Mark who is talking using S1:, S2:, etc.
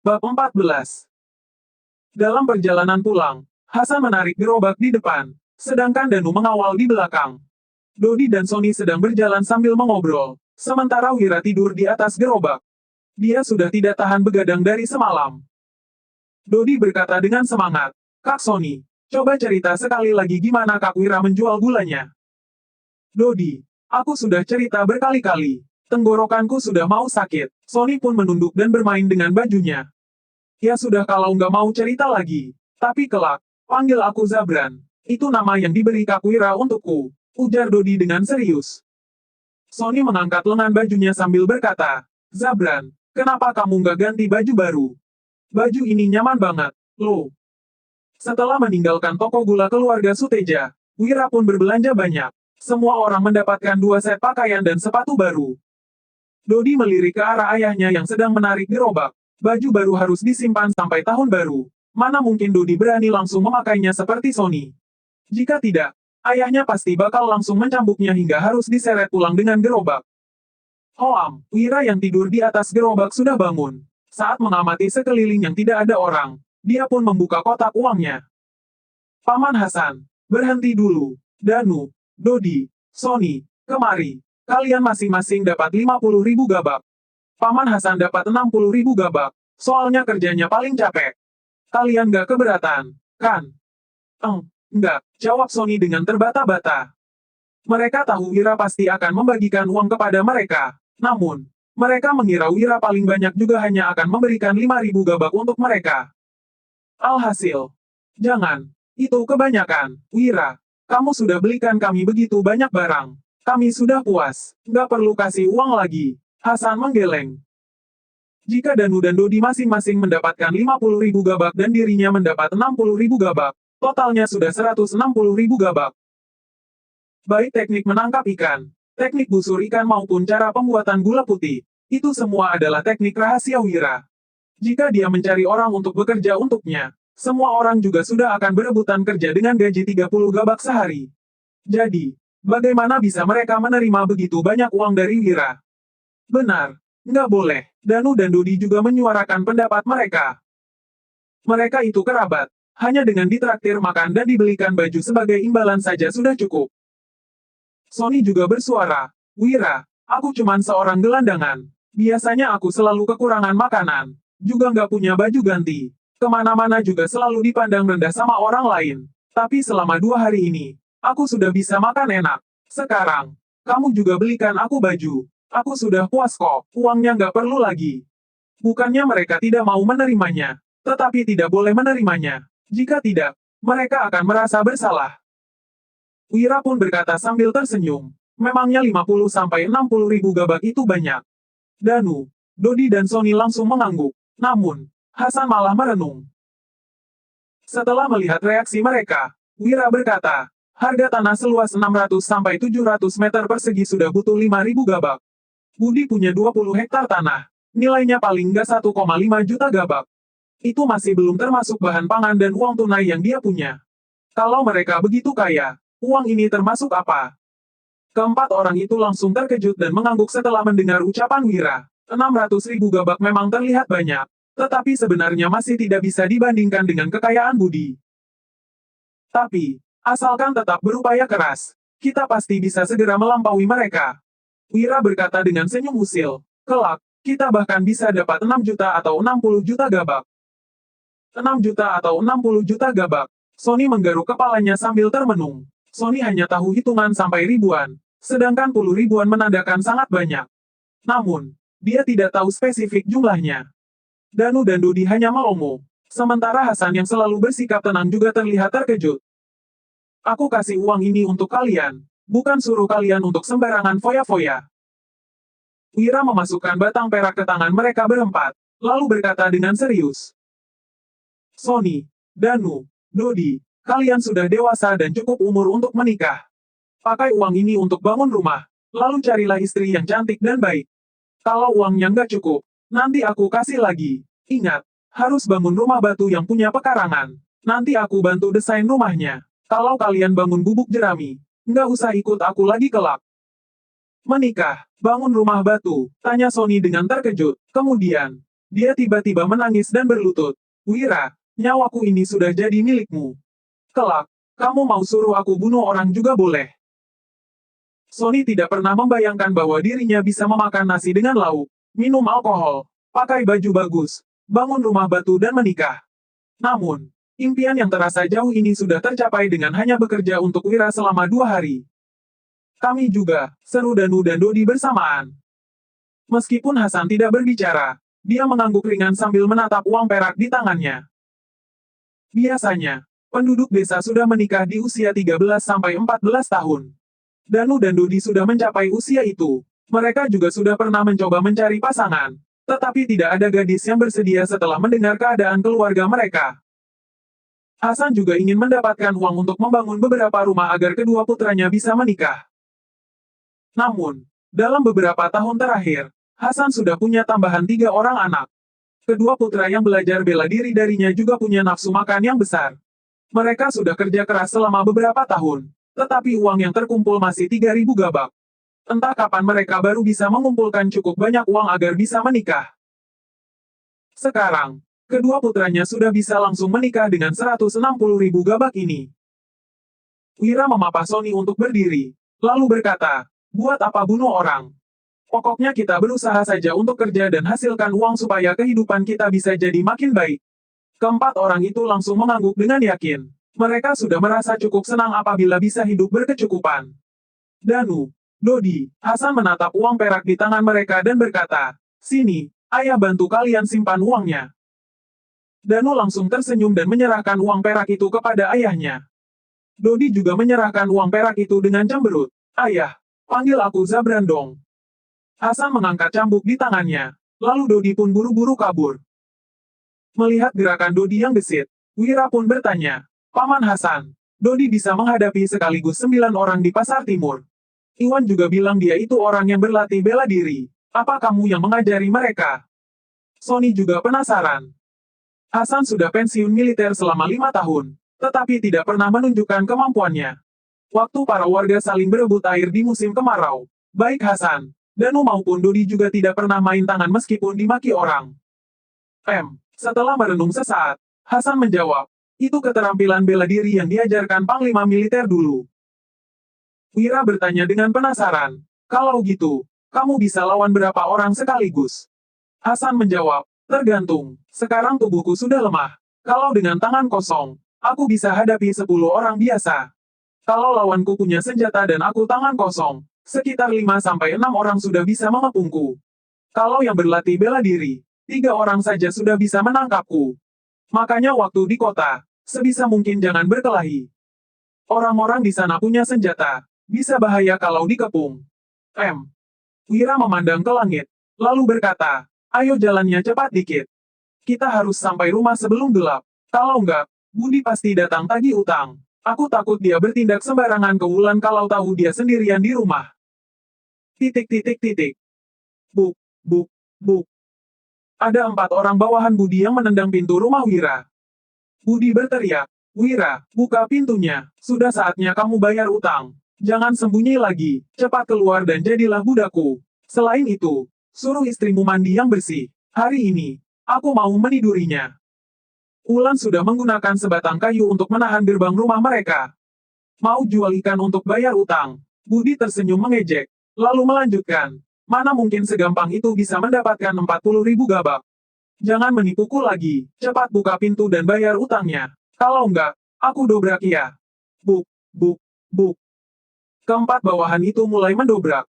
S1: Bab 14. Dalam perjalanan pulang, Hasan menarik gerobak di depan, sedangkan Danu mengawal di belakang. Dodi dan Sony sedang berjalan sambil mengobrol, sementara Wira tidur di atas gerobak. Dia sudah tidak tahan begadang dari semalam. Dodi berkata dengan semangat, "Kak Sony, coba cerita sekali lagi gimana Kak Wira menjual gulanya." "Dodi, aku sudah cerita berkali-kali. Tenggorokanku sudah mau sakit." Sony pun menunduk dan bermain dengan bajunya. "Ya sudah kalau nggak mau cerita lagi. Tapi kelak, panggil aku Zabran. Itu nama yang diberi Kak Wira untukku," ujar Dodi dengan serius. Sony mengangkat lengan bajunya sambil berkata, "Zabran, kenapa kamu nggak ganti baju baru? Baju ini nyaman banget, loh." Setelah meninggalkan toko gula keluarga Suteja, Wira pun berbelanja banyak. Semua orang mendapatkan 2 set pakaian dan sepatu baru. Dodi melirik ke arah ayahnya yang sedang menarik gerobak. Baju baru harus disimpan sampai tahun baru. Mana mungkin Dodi berani langsung memakainya seperti Sony. Jika tidak, ayahnya pasti bakal langsung mencambuknya hingga harus diseret pulang dengan gerobak. Hoam, Wira yang tidur di atas gerobak sudah bangun. Saat mengamati sekeliling yang tidak ada orang, dia pun membuka kotak uangnya. "Paman Hasan, berhenti dulu. Danu, Dodi, Sony, kemari. Kalian masing-masing dapat 50.000 gabak. Paman Hasan dapat 60.000 gabak, soalnya kerjanya paling capek. Kalian gak keberatan, kan?" Enggak," jawab Sony dengan terbata-bata. Mereka tahu Wira pasti akan membagikan uang kepada mereka. Namun, mereka mengira Wira paling banyak juga hanya akan memberikan 5.000 gabak untuk mereka. Alhasil, "Jangan, itu kebanyakan, Wira. Kamu sudah belikan kami begitu banyak barang. Kami sudah puas, nggak perlu kasih uang lagi." Hasan menggeleng. Jika Danu dan Dodi masing-masing mendapatkan 50.000 gabak dan dirinya mendapat 60.000 gabak, totalnya sudah 160.000 gabak. Baik teknik menangkap ikan, teknik busur ikan maupun cara pembuatan gula putih, itu semua adalah teknik rahasia Wira. Jika dia mencari orang untuk bekerja untuknya, semua orang juga sudah akan berebutan kerja dengan gaji 30 gabak sehari. Jadi, bagaimana bisa mereka menerima begitu banyak uang dari Wira? Benar, nggak boleh. Danu dan Dodi juga menyuarakan pendapat mereka. Mereka itu kerabat, hanya dengan ditraktir makan dan dibelikan baju sebagai imbalan saja sudah cukup. Sony juga bersuara, "Wira, aku cuman seorang gelandangan. Biasanya aku selalu kekurangan makanan, juga nggak punya baju ganti. Kemana-mana juga selalu dipandang rendah sama orang lain. Tapi selama 2 hari ini, aku sudah bisa makan enak. Sekarang, kamu juga belikan aku baju. Aku sudah puas kok, uangnya nggak perlu lagi." Bukannya mereka tidak mau menerimanya, tetapi tidak boleh menerimanya. Jika tidak, mereka akan merasa bersalah. Wira pun berkata sambil tersenyum, "Memangnya 50-60 ribu gabak itu banyak?" Danu, Dodi dan Sony langsung mengangguk. Namun, Hasan malah merenung. Setelah melihat reaksi mereka, Wira berkata, "Harga tanah seluas 600-700 meter persegi sudah butuh 5.000 gabak. Budi punya 20 hektar tanah. Nilainya paling nggak 1,5 juta gabak. Itu masih belum termasuk bahan pangan dan uang tunai yang dia punya. Kalau mereka begitu kaya, uang ini termasuk apa?" Keempat orang itu langsung terkejut dan mengangguk setelah mendengar ucapan Wira. 600.000 gabak memang terlihat banyak, tetapi sebenarnya masih tidak bisa dibandingkan dengan kekayaan Budi. Tapi, asalkan tetap berupaya keras, kita pasti bisa segera melampaui mereka. Wira berkata dengan senyum usil, "Kelak, kita bahkan bisa dapat 6 juta atau 60 juta gabak." 6 juta atau 60 juta gabak. Sony menggaruk kepalanya sambil termenung. Sony hanya tahu hitungan sampai ribuan, sedangkan puluh ribuan menandakan sangat banyak. Namun, dia tidak tahu spesifik jumlahnya. Danu dan Dodi hanya melongo. Sementara Hasan yang selalu bersikap tenang juga terlihat terkejut. "Aku kasih uang ini untuk kalian, bukan suruh kalian untuk sembarangan foya-foya." Wira memasukkan batang perak ke tangan mereka berempat, lalu berkata dengan serius, "Sony, Danu, Dodi, kalian sudah dewasa dan cukup umur untuk menikah. Pakai uang ini untuk bangun rumah, lalu carilah istri yang cantik dan baik. Kalau uangnya nggak cukup, nanti aku kasih lagi. Ingat, harus bangun rumah batu yang punya pekarangan. Nanti aku bantu desain rumahnya. Kalau kalian bangun gubuk jerami, nggak usah ikut aku lagi kelak." "Menikah, bangun rumah batu?" tanya Sony dengan terkejut. Kemudian, Dia tiba-tiba menangis dan berlutut. Wira, nyawaku ini sudah jadi milikmu. Kelak, kamu mau suruh aku bunuh orang juga boleh. Sony tidak pernah membayangkan bahwa dirinya bisa memakan nasi dengan lauk, minum alkohol, pakai baju bagus, bangun rumah batu dan menikah. Namun, impian yang terasa jauh ini sudah tercapai dengan hanya bekerja untuk Wira selama 2 hari. Kami juga, seru Danu dan Dodi bersamaan. Meskipun Hasan tidak berbicara, dia mengangguk ringan sambil menatap uang perak di tangannya. Biasanya, penduduk desa sudah menikah di usia 13-14 tahun. Danu dan Dodi sudah mencapai usia itu. Mereka juga sudah pernah mencoba mencari pasangan, tetapi tidak ada gadis yang bersedia setelah mendengar keadaan keluarga mereka. Hasan juga ingin mendapatkan uang untuk membangun beberapa rumah agar kedua putranya bisa menikah. Namun, dalam beberapa tahun terakhir, Hasan sudah punya tambahan 3 orang anak. Kedua putra yang belajar bela diri darinya juga punya nafsu makan yang besar. Mereka sudah kerja keras selama beberapa tahun, tetapi uang yang terkumpul masih 3.000 gabak. Entah kapan mereka baru bisa mengumpulkan cukup banyak uang agar bisa menikah. Sekarang, kedua putranya sudah bisa langsung menikah dengan 160.000 gabak ini. Wira memapah Sony untuk berdiri, lalu berkata, buat apa bunuh orang? Pokoknya kita berusaha saja untuk kerja dan hasilkan uang supaya kehidupan kita bisa jadi makin baik. Keempat orang itu langsung mengangguk dengan yakin. Mereka sudah merasa cukup senang apabila bisa hidup berkecukupan. Danu, Dodi, Hasan menatap uang perak di tangan mereka dan berkata, sini, ayah bantu kalian simpan uangnya. Danu langsung tersenyum dan menyerahkan uang perak itu kepada ayahnya. Dodi juga menyerahkan uang perak itu dengan cemberut. Ayah, panggil aku Zabran dong. Hasan mengangkat cambuk di tangannya, lalu Dodi pun buru-buru kabur. Melihat gerakan Dodi yang gesit, Wira pun bertanya, Paman Hasan, Dodi bisa menghadapi sekaligus 9 orang di Pasar Timur. Iwan juga bilang dia itu orang yang berlatih bela diri. Apa kamu yang mengajari mereka? Sony juga penasaran. Hasan sudah pensiun militer selama 5 tahun, tetapi tidak pernah menunjukkan kemampuannya. Waktu para warga saling berebut air di musim kemarau, baik Hasan, Danu maupun Dodi juga tidak pernah main tangan meskipun dimaki orang. Setelah merenung sesaat, Hasan menjawab, itu keterampilan bela diri yang diajarkan Panglima Militer dulu. Wira bertanya dengan penasaran, kalau gitu, kamu bisa lawan berapa orang sekaligus? Hasan menjawab, tergantung, sekarang tubuhku sudah lemah. Kalau dengan tangan kosong, aku bisa hadapi 10 orang biasa. Kalau lawanku punya senjata dan aku tangan kosong, sekitar 5-6 orang sudah bisa mengepungku. Kalau yang berlatih bela diri, 3 orang saja sudah bisa menangkapku. Makanya waktu di kota, sebisa mungkin jangan berkelahi. Orang-orang di sana punya senjata, bisa bahaya kalau dikepung. Wira memandang ke langit, lalu berkata, ayo jalannya cepat dikit. Kita harus sampai rumah sebelum gelap. Kalau enggak, Budi pasti datang tagih utang. Aku takut dia bertindak sembarangan ke Wulan kalau tahu dia sendirian di rumah. Buk, buk, buk. Ada 4 orang bawahan Budi yang menendang pintu rumah Wira. Budi berteriak, Wira, buka pintunya, sudah saatnya kamu bayar utang. Jangan sembunyi lagi, cepat keluar dan jadilah budakku. Selain itu, suruh istrimu mandi yang bersih. Hari ini, aku mau menidurinya. Wulan sudah menggunakan sebatang kayu untuk menahan gerbang rumah mereka. Mau jual ikan untuk bayar utang. Budi tersenyum mengejek, lalu melanjutkan, mana mungkin segampang itu bisa mendapatkan 40.000 gabak. Jangan menipuku lagi, cepat buka pintu dan bayar utangnya. Kalau enggak, aku dobrak ya. Buk, buk, buk. Keempat bawahan itu mulai mendobrak.